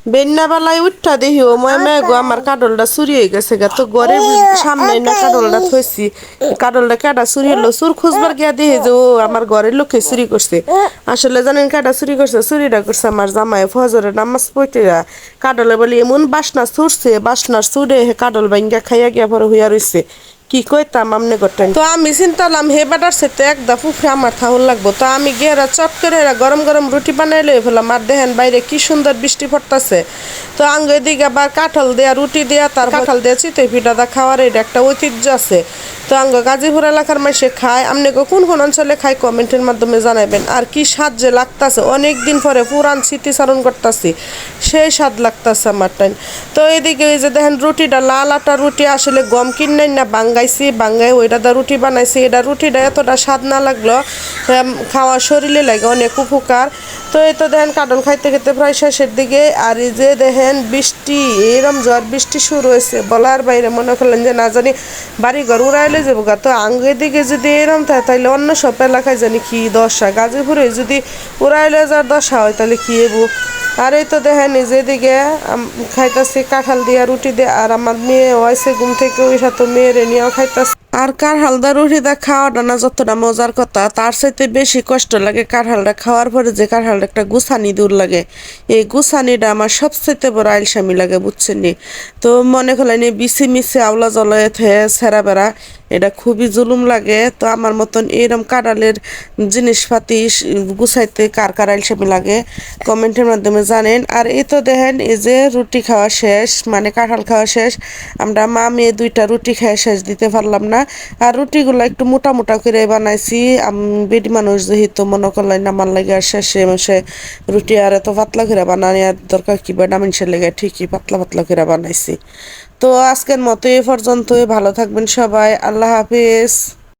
বেন্যাবেলায় উঠটা দেখি ও গো আমার কাডলটা চুরি হয়ে গেছে গা তো ঘরের সামনে না কাডলটা থইছি কাডলটা কেডা চুরি হলো চুর খুঁজবার গিয়া দেখি যে ও আমার ঘরের লোকে চুরি করছে আসলে জানেন কেডা চুরি করছে চুরিটা করছে আমার জামাই ফজরের নামাজ পড়তে কাডলে বলি এমন বাসনা ছুটছে বাসনার চুরে কাডল ভাঙ্গা খাইয়া গিয়া পরে হইয়া রইছে কি কইতাম আমনে করতেন তো আমি চিন্তালাম হে বেটার সেতে একদা ফুফে আমার থাউল লাগবো তো আমি গেরা চট করে গরম গরম রুটি বানাই লই ফেলাম আর দেখেন বাইরে কি সুন্দর বৃষ্টি পড়তেছে তো আঙ্গ এদিকে আবার কাঁঠাল দেয়া রুটি দেয়া তার কাঁঠাল দেয়া চিতই পিঠাটা খাওয়ার এটা একটা ঐতিহ্য আছে তো আঙ্গ গাজীপুর এলাকার মানুষে খায় আপনি কোন কোন অঞ্চলে খায় কমেন্টের মাধ্যমে জানাবেন আর কি স্বাদ যে লাগতাছে অনেক দিন পরে পুরান স্মৃতিচারণ করতেছি সেই স্বাদ লাগতাছে আমার টাইম তো এদিকে ওই যে দেখেন রুটিটা লাল আটা রুটি আসলে গম কিনাই না বাঙ্গাইছি বাঙ্গাই ওইটা দা রুটি বানাইছি এটা রুটিটা এতটা স্বাদ না লাগলো খাওয়া শরীরে লাগে অনেক উপকার তো এই তো দেখেন কাঁঠাল খাইতে খেতে প্রায় শেষের দিকে আর এই যে দেখেন বৃষ্টি এরম ঝড় বৃষ্টি শুরু হয়েছে বলার বাইরে মনে করলেন যে না জানি বাড়ি ঘর উড়াইলে যাবো গা তো আঙ্গের দিকে যদি এরম থাকে তাহলে অন্য সব এলাকায় জানি কি দশা গাজীপুরে যদি উড়াইলে যার দশা হয় তাহলে কি এবো আর এই তো দেখেন যেদিকে খাইতাছি কাঁঠাল দিয়া রুটি দিয়ে আর আমার মেয়ে হয়েছে ঘুম থেকে ওই সাথে মেয়ের নিয়েও খাইতাছে আর কাঁঠালদা রুটিটা খাওয়াটা না যতটা মজার কথা তার চাইতে বেশি কষ্ট লাগে কাঁঠালটা খাওয়ার পরে যে কাঁঠালটা একটা গুছানি দূর লাগে এই গুছানিটা আমার সবচাইতে বড় আইলসামি লাগে বুঝছেন নি তো মনে করলেন বিসি মিশে আওলা জলায় ছেঁড়া বেড়া এটা খুবই জুলুম লাগে তো আমার মতন এরম কাঁঠালের জিনিসপাতি গুছাইতে কার কার আইলসামি লাগে কমেন্টের মাধ্যমে জানেন আর এই তো দেখেন এই যে রুটি খাওয়া শেষ মানে কাঁঠাল খাওয়া শেষ আমরা মা মেয়ে দুইটা রুটি খেয়ে শেষ দিতে পারলাম না আর রুটিগুলো একটু মোটা মোটা করে বানাইছি বেডি মানুষ যেহেতু মনে করলেন আমার লাগে আর শেষে মাসে রুটি আর এত পাতলা করে বানানোর দরকার কি বেডা মানুষের লেগে ঠিকই পাতলা পাতলা করে বানাইছি তো আজকের মতো এ পর্যন্তই ভালো থাকবেন সবাই আল্লাহ হাফিজ।